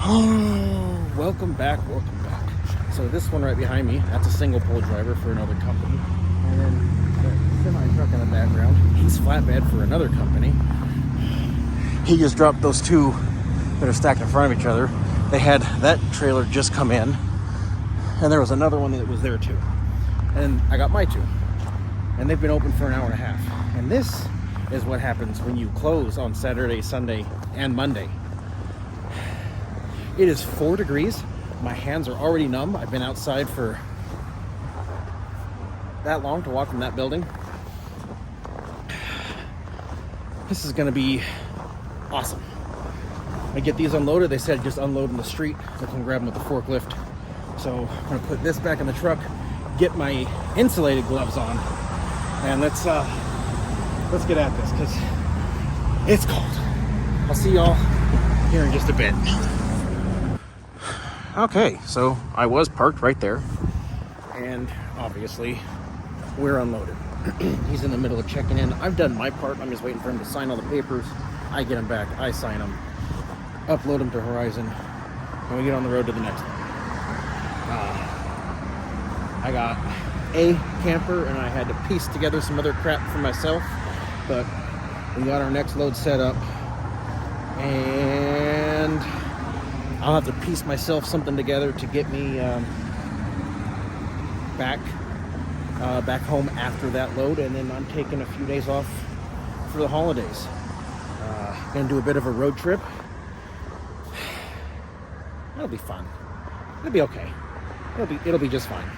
Oh, welcome back, welcome back. So this one right behind me, that's a single pole driver for another company. And then the semi truck in the background, he's flatbed for another company. He just dropped those two that are stacked in front of each other. They had that trailer just come in, and there was another one that was there too. And I got my two. And they've been open for an hour and a half. And this is what happens when you close on Saturday, Sunday, and Monday. It is 4 degrees. My hands are already numb. I've been outside for that long to walk from that building. This is gonna be awesome. I get these unloaded. They said just unload in the street. I can grab them with the forklift. So I'm gonna put this back in the truck, get my insulated gloves on, and let's get at this because it's cold. I'll see y'all here in just a bit. Okay, so I was parked right there, and obviously we're unloaded. He's in the middle of checking in. I've done my part. I'm just waiting for him to sign all the papers. I get him back, I sign them, upload them to Horizon, and we get on the road to the next one. I got a camper, and I had to piece together some other crap for myself, but we got our next load set up, and I'll have to piece myself something together to get me back home after that load, and then I'm taking a few days off for the holidays. Gonna do a bit of a road trip. It'll be fun. It'll be okay. It'll be just fine.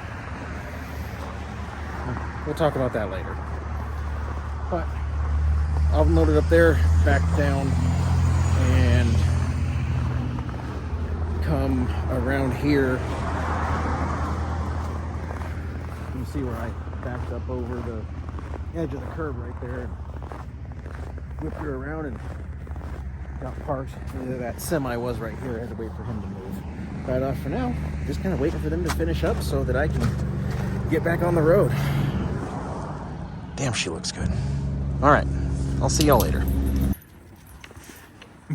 We'll talk about that later. But I'll load it up there, back down, and come around here. You can see where I backed up over the edge of the curb right there and whipped her around and got parked. That semi was right here. I had to wait for him to move. But for now, just kind of waiting for them to finish up so that I can get back on the road. Damn, she looks good. All right, I'll see y'all later.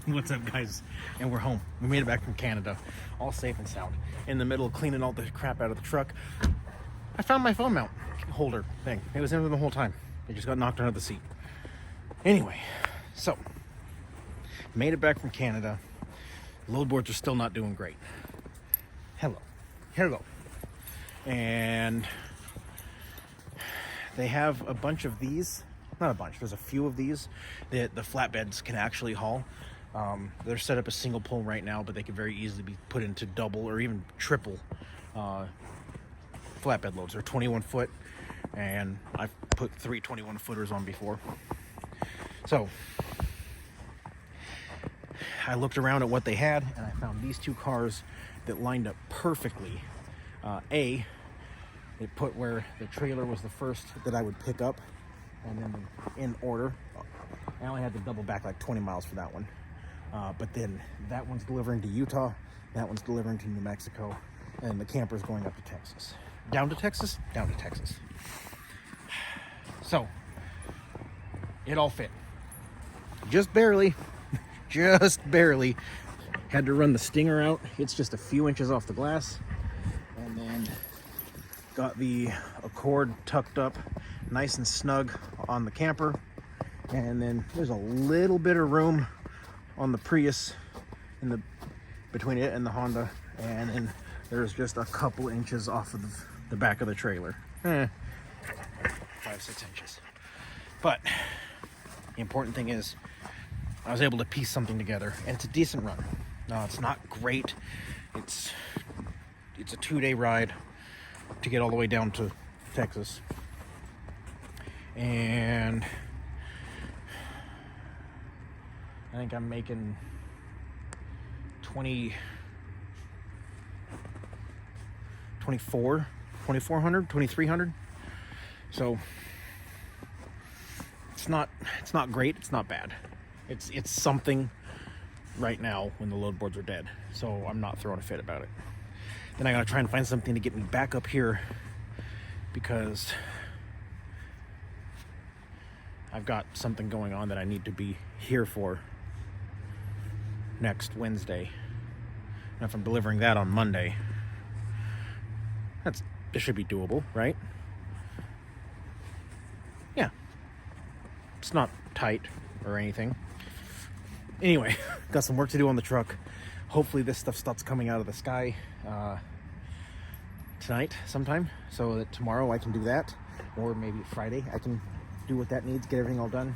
What's up, guys? And we're home. We made it back from Canada, all safe and sound. In the middle of cleaning all the crap out of the truck, I found my phone mount holder thing. It was in there the whole time. It just got knocked under the seat. Anyway, so made it back from Canada. Load boards are still not doing great. Hello. And they have a bunch of these. Not a bunch. There's a few of these that the flatbeds can actually haul. They're set up as single pole right now, but they could very easily be put into double or even triple flatbed loads. They're 21 foot, and I've put 3 21 footers on before. So I looked around at what they had, and I found these two cars that lined up perfectly. They put where the trailer was the first that I would pick up, and then in order. I only had to double back like 20 miles for that one. But then that one's delivering to Utah, that one's delivering to New Mexico, and the camper's going up to Texas. Down to Texas? Down to Texas. So, it all fit. Just barely. Just barely. Had to run the stinger out. It's just a few inches off the glass. And then got the Accord tucked up nice and snug on the camper. And then there's a little bit of room on the Prius between it and the Honda. And then there's just a couple inches off of the back of the trailer. 5-6 inches. But the important thing is I was able to piece something together, and it's a decent run. It's not great. It's a 2-day ride to get all the way down to Texas. And I think I'm making 2,400, 2,300. So it's not great. It's not bad. It's something right now when the load boards are dead. So I'm not throwing a fit about it. Then I gotta try and find something to get me back up here because I've got something going on that I need to be here for next Wednesday And if I'm delivering that on Monday, it should be doable, right? Yeah. It's not tight or anything. Anyway, got some work to do on the truck. Hopefully this stuff starts coming out of the sky tonight sometime, so that tomorrow I can do that, or maybe Friday I can do what that needs, get everything all done,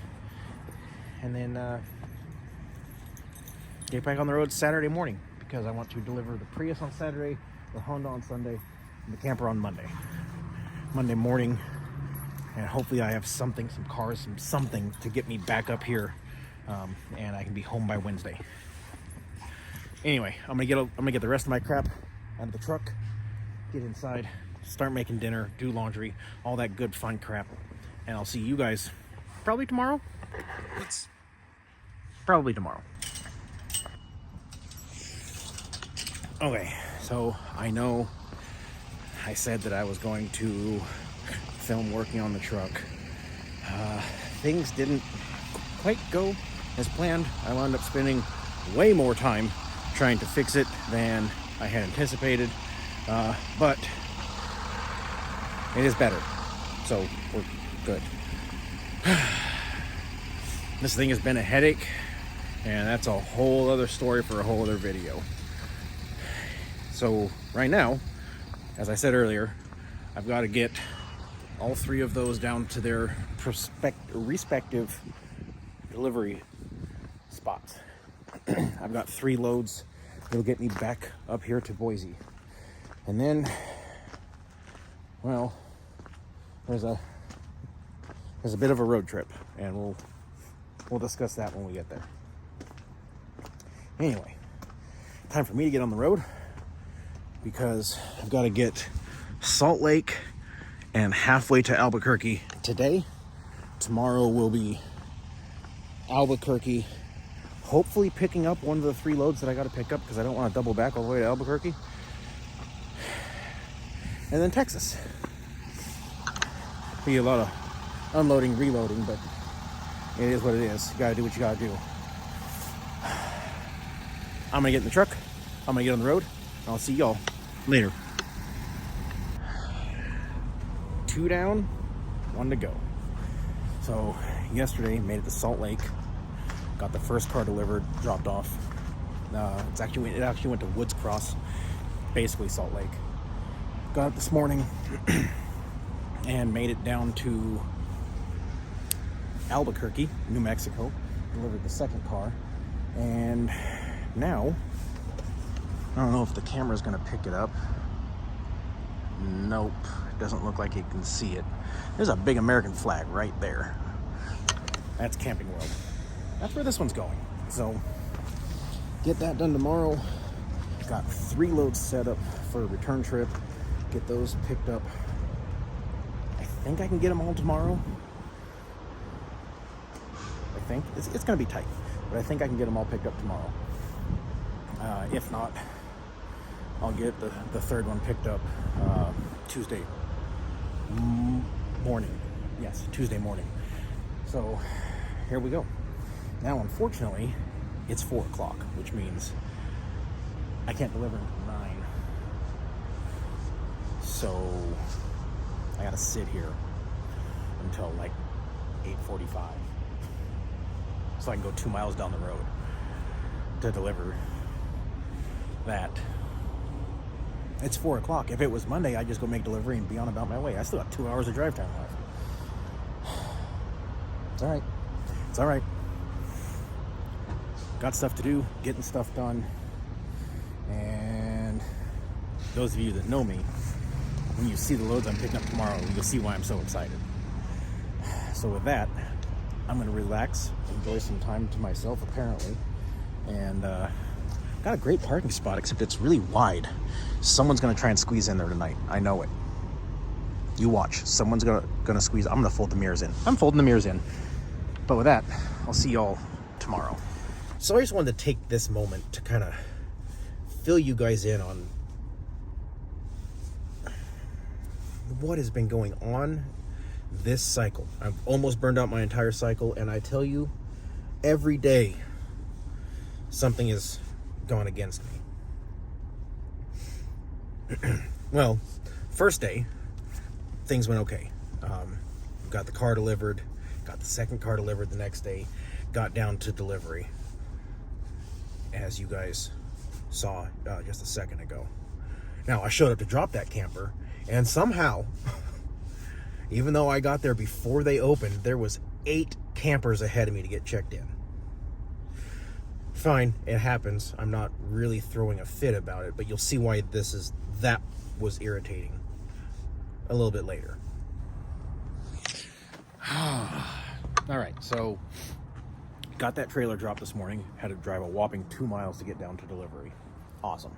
and then get back on the road Saturday morning, because I want to deliver the Prius on Saturday, the Honda on Sunday, and the camper on Monday morning. And hopefully I have some cars, something to get me back up here, and I can be home by Wednesday. Anyway, I'm gonna get the rest of my crap out of the truck, get inside, start making dinner, do laundry, all that good fun crap, and I'll see you guys probably tomorrow. It's probably tomorrow. Okay, so I know I said that I was going to film working on the truck. Things didn't quite go as planned. I wound up spending way more time trying to fix it than I had anticipated, but it is better, so we're good. This thing has been a headache, and that's a whole other story for a whole other video. So right now, as I said earlier, I've got to get all three of those down to their respective delivery spots. I've got 3 loads that'll get me back up here to Boise. And then, well, there's a bit of a road trip, and we'll discuss that when we get there. Anyway, time for me to get on the road, because I've got to get Salt Lake and halfway to Albuquerque today. Tomorrow will be Albuquerque, hopefully picking up one of the 3 loads that I got to pick up, because I don't want to double back all the way to Albuquerque. And then Texas. Be a lot of unloading, reloading, but it is what it is. You got to do what you got to do. I'm going to get in the truck. I'm going to get on the road. And I'll see y'all later. 2 down, 1 to go. So yesterday made it to Salt Lake, got the first car delivered, dropped off. It actually went to Woods Cross, basically Salt Lake. Got it this morning and made it down to Albuquerque, New Mexico. Delivered the second car, and now I don't know if the camera's gonna pick it up. Nope, it doesn't look like you can see it. There's a big American flag right there. That's Camping World. That's where this one's going. So get that done tomorrow. Got 3 loads set up for a return trip. Get those picked up. I think I can get them all tomorrow. I think it's gonna be tight, but I think I can get them all picked up tomorrow. If not, I'll get the third one picked up Tuesday morning. Yes, Tuesday morning. So here we go. Now, unfortunately, it's 4 o'clock, which means I can't deliver until 9. So I gotta sit here until like 8:45, so I can go 2 miles down the road to deliver that. It's 4 o'clock. If it was Monday, I'd just go make delivery and be on about my way. I still got 2 hours of drive time left. It's all right. It's all right. Got stuff to do, getting stuff done. And those of you that know me, when you see the loads I'm picking up tomorrow, you'll see why I'm so excited. So with that, I'm going to relax, enjoy some time to myself, apparently. And got a great parking spot, except it's really wide. Someone's going to try and squeeze in there tonight. I know it. You watch. Someone's going to squeeze. I'm going to fold the mirrors in. I'm folding the mirrors in. But with that, I'll see y'all tomorrow. So I just wanted to take this moment to kind of fill you guys in on what has been going on this cycle. I've almost burned out my entire cycle, and I tell you, every day something is gone against me. Well, first day, things went okay. Got the car delivered, got the second car delivered the next day, got down to delivery, as you guys saw just a second ago. Now, I showed up to drop that camper, and somehow, even though I got there before they opened, there was 8 campers ahead of me to get checked in. Fine, it happens. I'm not really throwing a fit about it, but you'll see why that was irritating a little bit later. All right, so got that trailer dropped this morning. Had to drive a whopping 2 miles to get down to delivery. Awesome.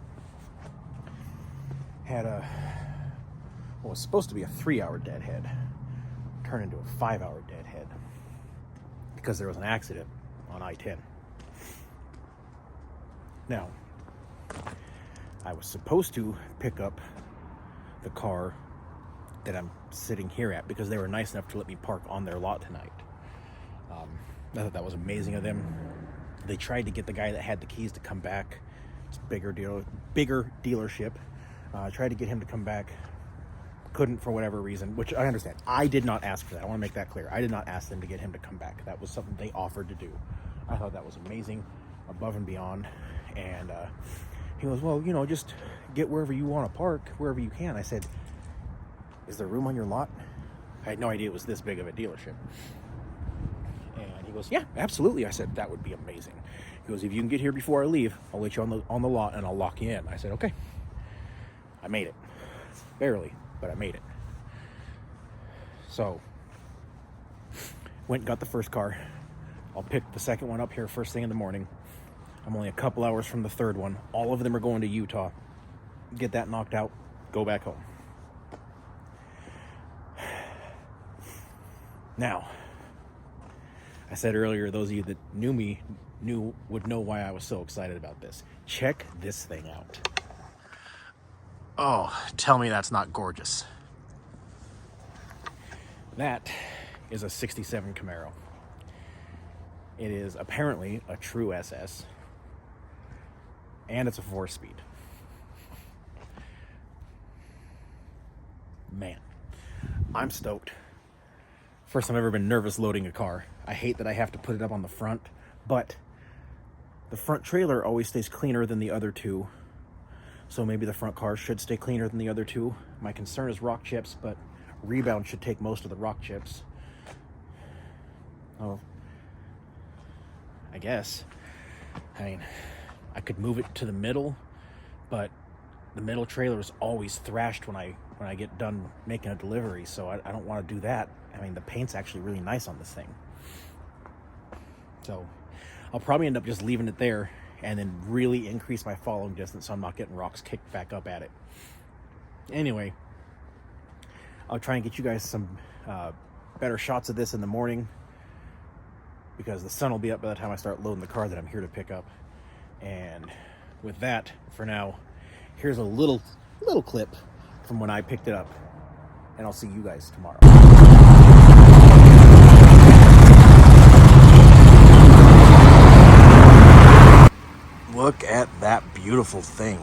Had what was supposed to be a 3-hour deadhead turn into a 5-hour deadhead because there was an accident on I-10. Now, I was supposed to pick up the car that I'm sitting here at because they were nice enough to let me park on their lot tonight. I thought that was amazing of them. They tried to get the guy that had the keys to come back. It's a bigger dealership. Tried to get him to come back. Couldn't for whatever reason, which I understand. I did not ask for that. I want to make that clear. I did not ask them to get him to come back. That was something they offered to do. I thought that was amazing, above and beyond. And he goes, well, just get wherever you want to park, wherever you can. I said, is there room on your lot? I had no idea it was this big of a dealership. And he goes, yeah, absolutely. I said, that would be amazing. He goes, if you can get here before I leave, I'll let you on the lot and I'll lock you in. I said, okay. I made it. Barely, but I made it. So, went and got the first car. I'll pick the second one up here first thing in the morning. I'm only a couple hours from the third one. All of them are going to Utah. Get that knocked out, go back home. Now, I said earlier, those of you that knew me would know why I was so excited about this. Check this thing out. Oh, tell me that's not gorgeous. That is a 67 Camaro. It is apparently a true SS. And it's a 4-speed. Man, I'm stoked. First time I've ever been nervous loading a car. I hate that I have to put it up on the front, but the front trailer always stays cleaner than the other two. So maybe the front car should stay cleaner than the other two. My concern is rock chips, but rebound should take most of the rock chips. Oh, I guess. I mean, I could move it to the middle, but the middle trailer is always thrashed when I get done making a delivery, so I don't want to do that. I mean, the paint's actually really nice on this thing. So I'll probably end up just leaving it there and then really increase my following distance so I'm not getting rocks kicked back up at it. Anyway, I'll try and get you guys some better shots of this in the morning because the sun will be up by the time I start loading the car that I'm here to pick up. And with that, for now, here's a little clip from when I picked it up, and I'll see you guys tomorrow. Look at that beautiful thing.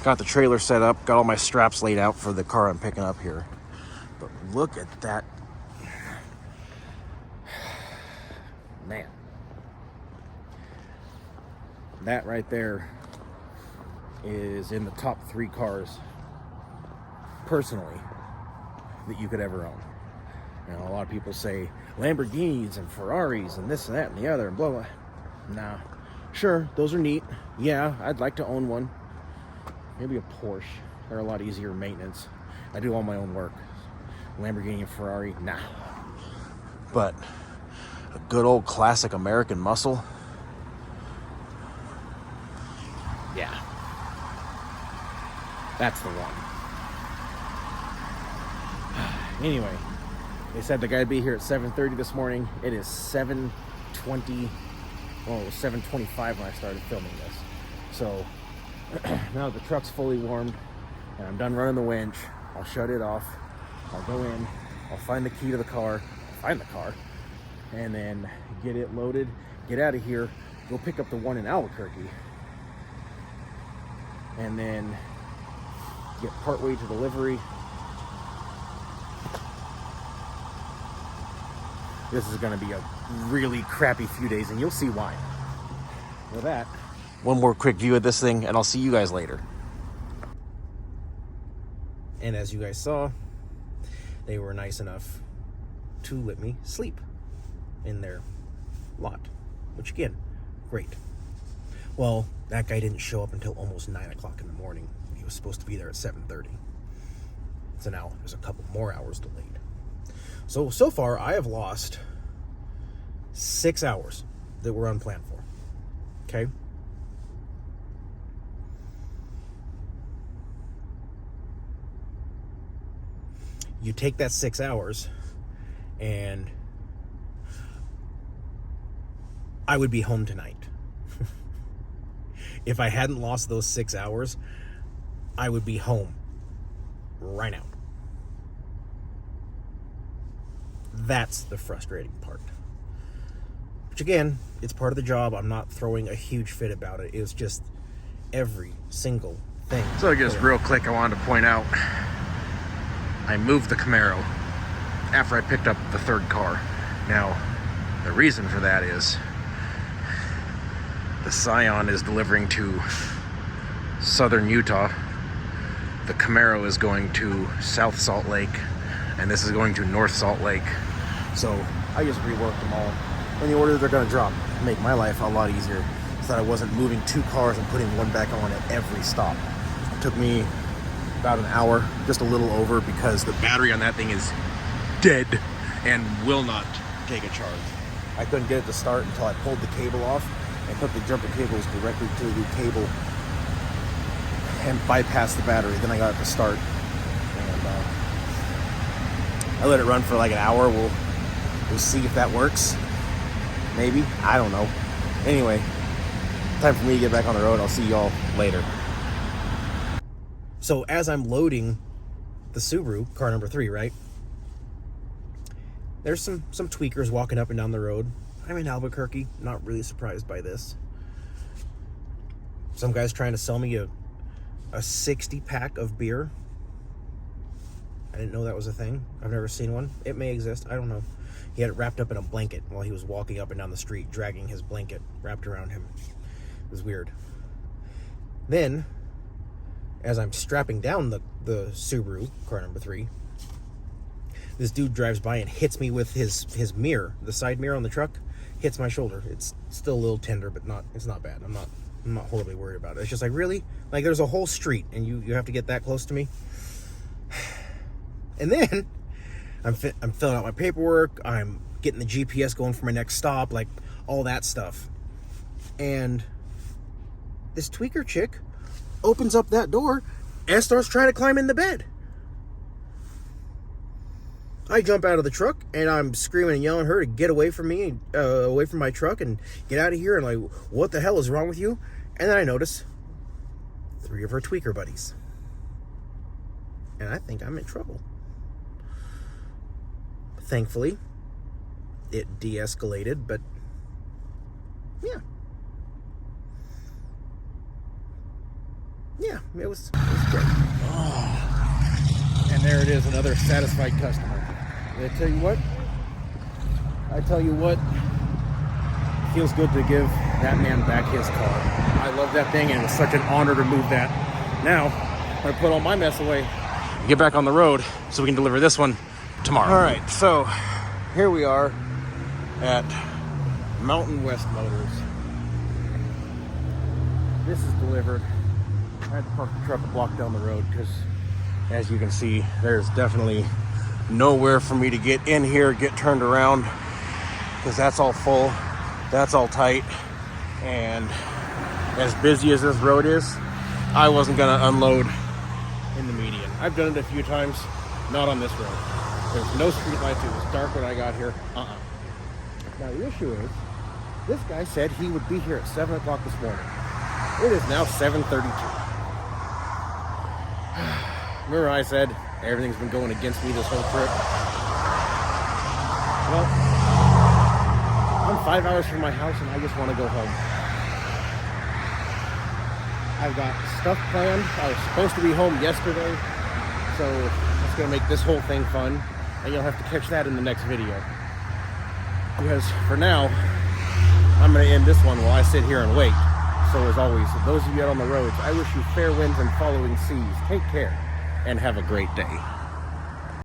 Got the trailer set up, got all my straps laid out for the car I'm picking up here. But look at that. Man. That right there is in the top 3 cars, personally, that you could ever own. You know, a lot of people say Lamborghinis and Ferraris and this and that and the other and blah, blah. Nah. Sure, those are neat. Yeah, I'd like to own one. Maybe a Porsche. They're a lot easier maintenance. I do all my own work. Lamborghini and Ferrari, nah. But a good old classic American muscle, yeah. That's the one. Anyway, they said the guy'd be here at 7:30 this morning. It is 7:20. Well, it was 7:25 when I started filming this. So now the truck's fully warmed and I'm done running the winch, I'll shut it off. I'll go in. I'll find the key to the car. Find the car. And then get it loaded. Get out of here. Go pick up the one in Albuquerque. And then get partway to delivery. This is going to be a really crappy few days, and you'll see why. With that, one more quick view of this thing, and I'll see you guys later. And as you guys saw, they were nice enough to let me sleep in their lot, which again, great. Well, that guy didn't show up until almost 9 o'clock in the morning. He was supposed to be there at 7:30. So now there's a couple more hours delayed. So far, I have lost 6 hours that were unplanned for. Okay? You take that 6 hours, and I would be home tonight. If I hadn't lost those 6 hours, I would be home right now. That's the frustrating part. Which again, it's part of the job. I'm not throwing a huge fit about it. It's just every single thing. So just real quick, I wanted to point out, I moved the Camaro after I picked up the third car. Now, the reason for that is the Scion is delivering to southern Utah. The Camaro is going to South Salt Lake, and this is going to North Salt Lake. So I just reworked them all in the order they're gonna drop. Make my life a lot easier so that I wasn't moving 2 cars and putting one back on at every stop. It took me about an hour, just a little over, because the battery on that thing is dead and will not take a charge. I couldn't get it to start until I pulled the cable off and put the jumper cables directly to the cable and bypassed the battery. Then I got it to start, and I let it run for like an hour. We'll see if that works. Maybe, I don't know. Anyway, time for me to get back on the road. I'll see y'all later. So as I'm loading the Subaru, car number 3, right? There's some tweakers walking up and down the road. I'm in Albuquerque, not really surprised by this. Some guy's trying to sell me a 60-pack of beer. I didn't know that was a thing. I've never seen one. It may exist, I don't know. He had it wrapped up in a blanket while he was walking up and down the street, dragging his blanket wrapped around him. It was weird. Then, as I'm strapping down the Subaru, car number 3, this dude drives by and hits me with his mirror, the side mirror on the truck, hits my shoulder. It's still a little tender, but it's not bad. I'm not horribly worried about it. It's just like, really? Like, there's a whole street and you have to get that close to me? And then I'm filling out my paperwork, I'm getting the GPS going for my next stop, like all that stuff. And this tweaker chick opens up that door and starts trying to climb in the bed. I jump out of the truck and I'm screaming and yelling at her to get away from me, away from my truck, and get out of here. And like, what the hell is wrong with you? And then I notice 3 of her tweaker buddies. And I think I'm in trouble. Thankfully, it de-escalated, but yeah. Yeah, it was great. Oh. And there it is, another satisfied customer. I tell you what, it feels good to give that man back his car. I love that thing, and it was such an honor to move that. Now, I'm gonna put all my mess away, get back on the road so we can deliver this one tomorrow. All right, so here we are at Mountain West Motors. This is delivered. I had to park the truck a block down the road because, as you can see, there's definitely nowhere for me to get in here, get turned around, because that's all full, that's all tight, and as busy as this road is, I wasn't gonna unload in the median. I've done it a few times, not on this road. There's no street lights. It was dark when I got here. Now the issue is, this guy said he would be here at 7 o'clock this morning. It is now 7:32. Remember I said everything's been going against me this whole trip? Well, I'm 5 hours from my house and I just want to go home. I've got stuff planned. I was supposed to be home yesterday, so it's going to make this whole thing fun, and you'll have to catch that in the next video. Because for now, I'm going to end this one while I sit here and wait. So as always, those of you out on the roads, I wish you fair winds and following seas. Take care, and have a great day.